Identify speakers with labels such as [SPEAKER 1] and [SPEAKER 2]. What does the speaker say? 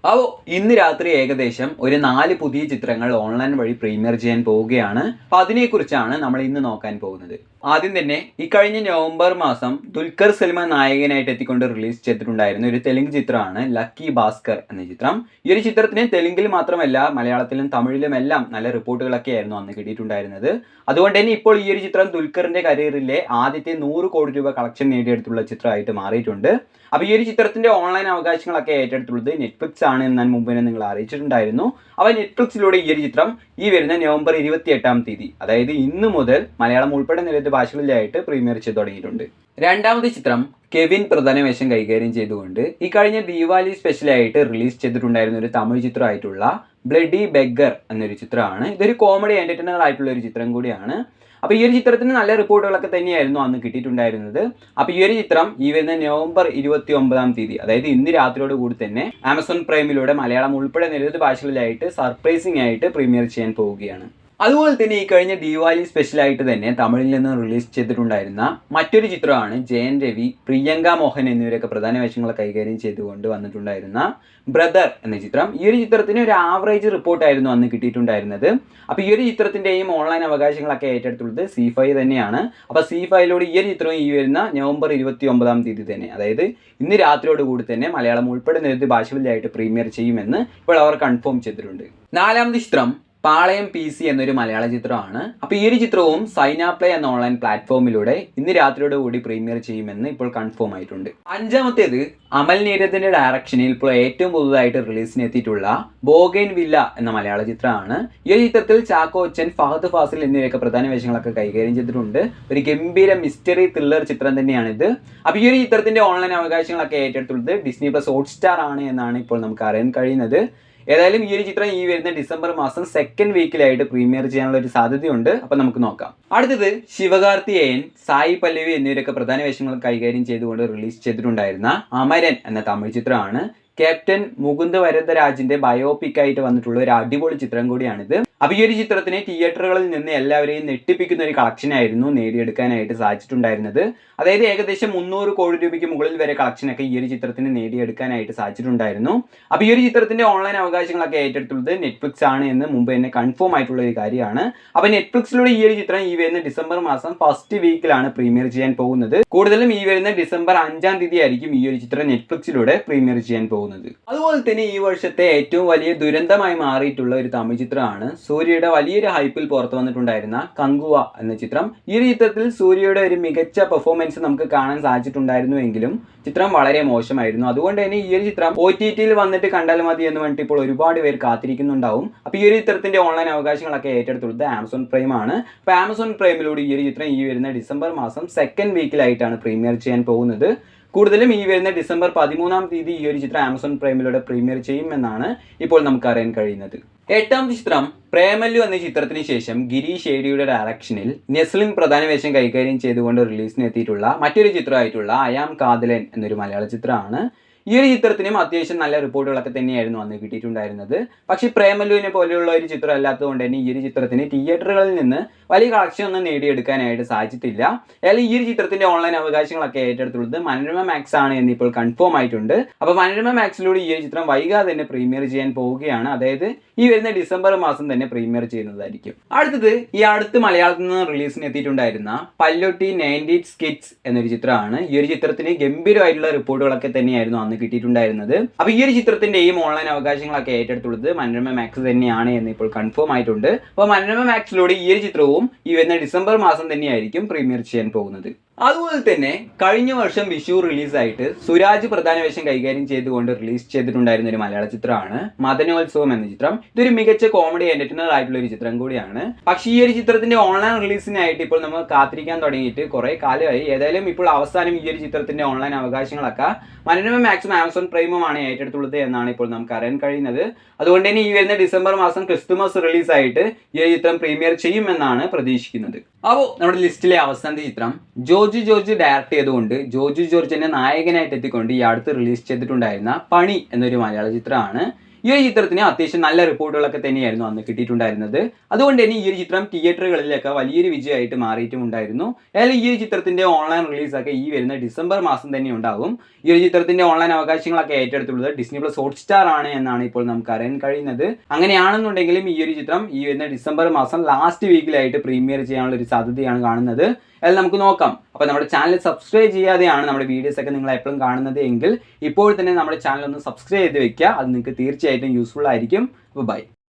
[SPEAKER 1] അപ്പോൾ ഇന്ന് രാത്രി ഏകദേശം ഒരു 4 പുതിയ ചിത്രങ്ങൾ ഓൺലൈൻ വഴി പ്രീമിയർ ചെയ്യാൻ പോവുകയാണ്. അപ്പോൾ അതിനെക്കുറിച്ചാണ് നമ്മൾ ഇന്ന് നോക്കാൻ പോകുന്നത്. ആദ്യം തന്നെ ഈ കഴിഞ്ഞ നവംബർ മാസം ദുൽഖർ സൽമാൻ നായകനായിട്ട് എത്തിക്കൊണ്ട് റിലീസ് ചെയ്തിട്ടുണ്ടായിരുന്ന ഒരു തെലുങ്ക് ചിത്രമാണ് ലക്കി ഭാസ്കർ എന്ന ചിത്രം. ഈ ഒരു ചിത്രത്തിന് തെലുങ്കിൽ മാത്രമല്ല മലയാളത്തിലും തമിഴിലും എല്ലാം നല്ല റിപ്പോർട്ടുകളൊക്കെ ആയിരുന്നു അന്ന് കിട്ടിയിട്ടുണ്ടായിരുന്നത്. അതുകൊണ്ട് തന്നെ ഇപ്പോൾ ഈ ഒരു ചിത്രം ദുൽഖറിന്റെ കരിയറിലെ ആദ്യത്തെ 100 കോടി രൂപ കളക്ഷൻ നേടിയെടുത്തുള്ള ചിത്രമായിട്ട് മാറിയിട്ടുണ്ട്. അപ്പോൾ ഈ ഒരു ചിത്രത്തിന്റെ ഓൺലൈൻ അവകാശങ്ങളൊക്കെ ഏറ്റെടുത്തുള്ളത് നെറ്റ്ഫ്ലിക്സ് ആണ് എന്ന് ഞാൻ മുമ്പ് നിങ്ങൾ അറിയിച്ചിട്ടുണ്ടായിരുന്നു. അപ്പോൾ നെറ്റ്ഫ്ലിക്സിലൂടെ ഈ ഒരു ചിത്രം ഈ വരുന്ന നവംബർ 28-ാം തീയതി, അതായത് ഇന്ന് മുതൽ മലയാളം ഉൾപ്പെടെ നിരവധി ഭാഷകളിലായിട്ട് പ്രീമിയർ ചെയ്ത് തുടങ്ങിയിട്ടുണ്ട്. രണ്ടാമത്തെ ചിത്രം കെവിൻ പ്രധാന വേഷം കൈകാര്യം ചെയ്തുകൊണ്ട് ഈ കഴിഞ്ഞ ദീപാവലി സ്പെഷ്യലായിട്ട് റിലീസ് ചെയ്തിട്ടുണ്ടായിരുന്ന ഒരു തമിഴ് ചിത്രമായിട്ടുള്ള ബ്ലഡി ബെഗർ എന്നൊരു ചിത്രമാണ്. ഇതൊരു കോമഡി എന്റർടൈനർ ആയിട്ടുള്ള ഒരു ചിത്രം കൂടിയാണ്. അപ്പോൾ ഈ ഒരു ചിത്രത്തിന് നല്ല റിപ്പോർട്ടുകളൊക്കെ തന്നെയായിരുന്നു അന്ന് കിട്ടിയിട്ടുണ്ടായിരുന്നത്. അപ്പോൾ ഈ ഒരു ചിത്രം ഈ വരുന്ന നവംബർ 29-ാം തീയതി, അതായത് ഇന്ന് രാത്രിയോട് കൂടി തന്നെ ആമസോൺ പ്രൈമിലൂടെ മലയാളം ഉൾപ്പെടെ നിരവധി ഭാഷകളിലായിട്ട് സർപ്രൈസിംഗ് ആയിട്ട് പ്രീമിയർ ചെയ്യാൻ പോവുകയാണ്. അതുപോലെ തന്നെ ഈ കഴിഞ്ഞ ദീപാവലി സ്പെഷ്യലായിട്ട് തന്നെ തമിഴിൽ നിന്ന് റിലീസ് ചെയ്തിട്ടുണ്ടായിരുന്ന മറ്റൊരു ചിത്രമാണ് ജയൻ രവി, പ്രിയങ്ക മോഹൻ എന്നിവരൊക്കെ പ്രധാന വേഷങ്ങൾ കൈകാര്യം ചെയ്തുകൊണ്ട് വന്നിട്ടുണ്ടായിരുന്ന ബ്രദർ എന്ന ചിത്രം. ഈ ഒരു ചിത്രത്തിന് ഒരു ആവറേജ് റിപ്പോർട്ടായിരുന്നു അന്ന് കിട്ടിയിട്ടുണ്ടായിരുന്നത്. അപ്പോൾ ഈ ഒരു ചിത്രത്തിൻ്റെയും ഓൺലൈൻ അവകാശങ്ങളൊക്കെ ഏറ്റെടുത്തുള്ളത് സി5 തന്നെയാണ്. അപ്പോൾ സി5ലൂടെ ഈ ഒരു ചിത്രവും ഈ വരുന്ന നവംബർ 29-ാം തീയതി തന്നെ, അതായത് ഇന്ന് രാത്രിയോട് കൂടി തന്നെ മലയാളം ഉൾപ്പെടെ നിരവധി ഭാഷകളിലായിട്ട് പ്രീമിയർ ചെയ്യുമെന്ന് ഇപ്പോൾ അവർ കൺഫേം ചെയ്തിട്ടുണ്ട്. നാലാമത്തെ ചിത്രം പാളയം PC എന്നൊരു മലയാള ചിത്രമാണ്. അപ്പോൾ ഈ ഒരു ചിത്രവും സൈനാപ്ലേ എന്ന ഓൺലൈൻ പ്ലാറ്റ്ഫോമിലൂടെ ഇന്ന് രാത്രിയോട് കൂടി പ്രീമിയർ ചെയ്യുമെന്ന് ഇപ്പോൾ കൺഫേം ആയിട്ടുണ്ട്. അഞ്ചാമത്തേത് അമൽ നീരദിന്റെ ഡയറക്ഷനിൽ ഇപ്പോൾ ഏറ്റവും പുതുതായിട്ട് റിലീസിന് എത്തിയിട്ടുള്ള ബോഗൈൻ വില്ല എന്ന മലയാള ചിത്രമാണ്. ഈ ഒരു ചിത്രത്തിൽ ചാക്കോ അച്ഛൻ, ഫഹദ് ഫാസിൽ എന്നിവയൊക്കെ പ്രധാന വേഷങ്ങളൊക്കെ കൈകാര്യം ചെയ്തിട്ടുണ്ട്. ഒരു ഗംഭീര മിസ്റ്ററി ത്രില്ലർ ചിത്രം തന്നെയാണിത്. അപ്പോൾ ഈ ഒരു ചിത്രത്തിന്റെ ഓൺലൈൻ അവകാശങ്ങളൊക്കെ ഏറ്റെടുത്തുള്ളത് ഡിസ്നി+ ഹോട്ട്സ്റ്റാർ ആണ് എന്നാണ് ഇപ്പോൾ നമുക്ക് അറിയാൻ കഴിയുന്നത്. ഏതായാലും ഈ ഒരു ചിത്രം ഈ വരുന്ന ഡിസംബർ മാസം സെക്കൻഡ് വീക്കിലായിട്ട് പ്രീമിയർ ചെയ്യാനുള്ള ഒരു സാധ്യതയുണ്ട്. അപ്പോൾ നമുക്ക് നോക്കാം. അടുത്തത് ശിവകാർത്തികേയൻ, സായി പല്ലവി എന്നിവരൊക്കെ പ്രധാന വേഷങ്ങൾ കൈകാര്യം ചെയ്തുകൊണ്ട് റിലീസ് ചെയ്തിട്ടുണ്ടായിരുന്ന അമരൻ എന്ന തമിഴ് ചിത്രമാണ്. ക്യാപ്റ്റൻ മുകുന്ദ് വരദരാജിന്റെ ബയോപിക് ആയിട്ട് വന്നിട്ടുള്ള ഒരു അടിപൊളി ചിത്രം കൂടിയാണിത്. അപ്പോൾ ഈ ഒരു ചിത്രത്തിന് തിയേറ്ററുകളിൽ നിന്ന് എല്ലാവരെയും ഞെട്ടിപ്പിക്കുന്ന ഒരു കളക്ഷൻ ആയിരുന്നു നേടിയെടുക്കാനായിട്ട് സാധിച്ചിട്ടുണ്ടായിരുന്നത്. അതായത് ഏകദേശം 300 കോടി രൂപയ്ക്ക് മുകളിൽ വരെ കളക്ഷനൊക്കെ ഈ ഒരു ചിത്രത്തിന് നേടിയെടുക്കാനായിട്ട് സാധിച്ചിട്ടുണ്ടായിരുന്നു. അപ്പോൾ ഈ ഒരു ചിത്രത്തിന്റെ ഓൺലൈൻ അവകാശങ്ങളൊക്കെ ഏറ്റെടുത്തുള്ളത് നെറ്റ്ഫ്ലിക്സ് ആണ് എന്ന് മുമ്പ് തന്നെ കൺഫേം ആയിട്ടുള്ള ഒരു കാര്യമാണ്. അപ്പോൾ നെറ്റ്ഫ്ലിക്സിലൂടെ ഈ ഒരു ചിത്രം ഈ വരുന്ന ഡിസംബർ മാസം ഫസ്റ്റ് വീക്കിലാണ് പ്രീമിയർ ചെയ്യാൻ പോകുന്നത്. കൂടുതലും ഈ വരുന്ന ഡിസംബർ 5-ാം തീയതി ആയിരിക്കും ഈ ഒരു ചിത്രം നെറ്റ്ഫ്ലിക്സിലൂടെ പ്രീമിയർ ചെയ്യാൻ പോകുന്നത്. അതുപോലെ തന്നെ ഈ വർഷത്തെ ഏറ്റവും വലിയ ദുരന്തമായി മാറിയിട്ടുള്ള ഒരു തമിഴ് ചിത്രമാണ് സൂര്യയുടെ വലിയൊരു ഹൈപ്പിൽ പുറത്തു വന്നിട്ടുണ്ടായിരുന്ന കങ്കുവ എന്ന ചിത്രം. ഈ ഒരു ചിത്രത്തിൽ സൂര്യയുടെ ഒരു മികച്ച പെർഫോമൻസ് നമുക്ക് കാണാൻ സാധിച്ചിട്ടുണ്ടായിരുന്നുവെങ്കിലും ചിത്രം വളരെ മോശമായിരുന്നു. അതുകൊണ്ട് തന്നെ ഈ ഒരു ചിത്രം OTTയിൽ വന്നിട്ട് കണ്ടാൽ മതി എന്ന് പറഞ്ഞിട്ട് ഇപ്പോൾ ഒരുപാട് പേര് കാത്തിരിക്കുന്നുണ്ടാവും. അപ്പോൾ ഈ ഒരു ചിത്രത്തിന്റെ ഓൺലൈൻ അവകാശങ്ങളൊക്കെ ഏറ്റെടുത്തുള്ളത് ആമസോൺ പ്രൈം ആണ്. അപ്പോൾ ആമസോൺ പ്രൈമിലൂടെ ഈ ഒരു ചിത്രം ഈ വരുന്ന ഡിസംബർ മാസം സെക്കൻഡ് വീക്കിലായിട്ടാണ് പ്രീമിയർ ചെയ്യാൻ പോകുന്നത്. കൂടുതലും ഈ വരുന്ന ഡിസംബർ 13-ാം തീയതി ഈ ഒരു ചിത്രം ആമസോൺ പ്രൈമിലൂടെ പ്രീമിയർ ചെയ്യുമെന്നാണ് ഇപ്പോൾ നമുക്ക് അറിയാൻ കഴിയുന്നത്. എട്ടാമത്തെ ചിത്രം പ്രേമല്ലു എന്ന ചിത്രത്തിന് ശേഷം ഗിരീഷ് ഏടിയുടെ ഡയറക്ഷനിൽ നെസ്ലിൻ പ്രധാന വേഷം കൈകാര്യം ചെയ്തുകൊണ്ട് റിലീസിന് എത്തിയിട്ടുള്ള മറ്റൊരു ചിത്രമായിട്ടുള്ള അയാം കാതലൻ എന്നൊരു മലയാള ചിത്രമാണ്. ഈ ഒരു ചിത്രത്തിനും അത്യാവശ്യം നല്ല റിപ്പോർട്ടുകളൊക്കെ തന്നെയായിരുന്നു അന്ന് കിട്ടിയിട്ടുണ്ടായിരുന്നത്. പക്ഷേ പ്രേമല്ലുവിനെ പോലെയുള്ള ഒരു ചിത്രം അല്ലാത്തതുകൊണ്ട് തന്നെ ഈ ഒരു ചിത്രത്തിന് തിയേറ്ററുകളിൽ നിന്ന് വലിയ കളക്ഷൻ ഒന്നും നേടിയെടുക്കാനായിട്ട് സാധിച്ചിട്ടില്ല. അതായത് ഈ ഒരു ചിത്രത്തിന്റെ ഓൺലൈൻ അവകാശങ്ങളൊക്കെ ഏറ്റെടുത്തുള്ളത് മനോരമ മാക്സ് ആണ് എന്നിപ്പോൾ കൺഫേം ആയിട്ടുണ്ട്. അപ്പോൾ മനോരമ മാക്സിലൂടെ ഈ ഒരു ചിത്രം വൈകാതെ തന്നെ പ്രീമിയർ ചെയ്യാൻ പോവുകയാണ്. അതായത് ഈ വരുന്ന ഡിസംബർ മാസം തന്നെ പ്രീമിയർ ചെയ്യുന്നതായിരിക്കും. അടുത്തത് ഈ അടുത്ത് മലയാളത്തിൽ നിന്ന് റിലീസിന് എത്തിയിട്ടുണ്ടായിരുന്ന പല്ലോട്ടി 90s കിഡ്സ് എന്നൊരു ചിത്രമാണ്. ഈ ഒരു ചിത്രത്തിന് ഗംഭീരമായിട്ടുള്ള റിപ്പോർട്ടുകളൊക്കെ തന്നെയായിരുന്നു അന്ന് കിട്ടിയിട്ടുണ്ടായിരുന്നത്. അപ്പോൾ ഈ ഒരു ചിത്രത്തിന്റെയും ഓൺലൈൻ അവകാശങ്ങളൊക്കെ ഏറ്റെടുത്തുള്ളത് മനോരമ മാക്സ് തന്നെയാണ് എന്ന് ഇപ്പോൾ കൺഫേം ആയിട്ടുണ്ട്. അപ്പോൾ മനോരമ മാക്സിലൂടെ ഈ ഒരു ചിത്രവും ഈ വരുന്ന ഡിസംബർ മാസം തന്നെയായിരിക്കും പ്രീമിയർ ചെയ്യാൻ പോകുന്നത്. അതുപോലെ തന്നെ കഴിഞ്ഞ വർഷം വിഷു റിലീസായിട്ട് സുരാജ് പ്രധാന വേഷം കൈകാര്യം ചെയ്തുകൊണ്ട് റിലീസ് ചെയ്തിട്ടുണ്ടായിരുന്ന ഒരു മലയാള ചിത്രമാണ് മദനോത്സവം എന്ന ചിത്രം. ഇതൊരു മികച്ച കോമഡി എന്റർടൈനർ ആയിട്ടുള്ള ഒരു ചിത്രം കൂടിയാണ്. പക്ഷേ ഈ ഒരു ചിത്രത്തിന്റെ ഓൺലൈൻ റിലീസിനായിട്ട് ഇപ്പോൾ നമ്മൾ കാത്തിരിക്കാൻ തുടങ്ങിയിട്ട് കുറെ കാലമായി. ഏതായാലും ഇപ്പോൾ അവസാനം ഈ ഒരു ചിത്രത്തിന്റെ ഓൺലൈൻ അവകാശങ്ങളൊക്കെ മനോരമ മാക്സും ആമസോൺ പ്രൈമുമാണ് ഏറ്റെടുത്തുള്ളത് എന്നാണ് ഇപ്പോൾ നമുക്ക് അറിയാൻ കഴിയുന്നത്. അതുകൊണ്ട് തന്നെ ഈ വരുന്ന ഡിസംബർ മാസം ക്രിസ്തുമസ് റിലീസായിട്ട് ഈ ഒരു ചിത്രം പ്രീമിയർ ചെയ്യുമെന്നാണ് പ്രതീക്ഷിക്കുന്നത്. അപ്പോൾ നമ്മുടെ ലിസ്റ്റിലെ അവസാനത്തെ ചിത്രം ജോർജ് ഡയറക്ട് ചെയ്തുകൊണ്ട് ജോർജ് ജോർജിനെ നായകനായിട്ട് എത്തിക്കൊണ്ട് ഈ അടുത്ത് റിലീസ് ചെയ്തിട്ടുണ്ടായിരുന്ന പണി എന്നൊരു മലയാള ചിത്രമാണ്. ഈ ഒരു ചിത്രത്തിന് അത്യാവശ്യം നല്ല റിപ്പോർട്ടുകളൊക്കെ തന്നെയായിരുന്നു അന്ന് കിട്ടിയിട്ടുണ്ടായിരുന്നത്. അതുകൊണ്ട് തന്നെ ഈ ഒരു ചിത്രം തിയേറ്ററുകളിലൊക്കെ വലിയൊരു വിജയമായിട്ട് മാറിയിട്ടും ഉണ്ടായിരുന്നു. ഏതായാലും ഈ ഒരു ചിത്രത്തിന്റെ ഓൺലൈൻ റിലീസൊക്കെ ഈ വരുന്ന ഡിസംബർ മാസം തന്നെ ഉണ്ടാകും. ഈ ഒരു ചിത്രത്തിന്റെ ഓൺലൈൻ അവകാശങ്ങളൊക്കെ ഏറ്റെടുത്തുള്ളത് ഡിസ്നി പ്ലസ് ഹോട്ട്സ്റ്റാർ ആണ് എന്നാണ് ഇപ്പോൾ നമുക്ക് അറിയാൻ കഴിയുന്നത്. അങ്ങനെയാണെന്നുണ്ടെങ്കിലും ഈ ഒരു ചിത്രം ഈ വരുന്ന ഡിസംബർ മാസം ലാസ്റ്റ് വീക്കിലായിട്ട് പ്രീമിയർ ചെയ്യാനുള്ള ഒരു സാധ്യതയാണ് കാണുന്നത്. അതായത് നമുക്ക് നോക്കാം. അപ്പോൾ നമ്മുടെ ചാനൽ സബ്സ്ക്രൈബ് ചെയ്യാതെയാണ് നമ്മുടെ വീഡിയോസ് ഒക്കെ നിങ്ങൾ എപ്പോഴും കാണുന്നത് എങ്കിൽ ഇപ്പോൾ തന്നെ നമ്മുടെ ചാനൽ ഒന്ന് സബ്സ്ക്രൈബ് ചെയ്ത് വെക്കുക. അത് നിങ്ങൾക്ക് തീർച്ചയായിട്ടും യൂസ്ഫുൾ ആയിരിക്കും. അപ്പോൾ ബൈ.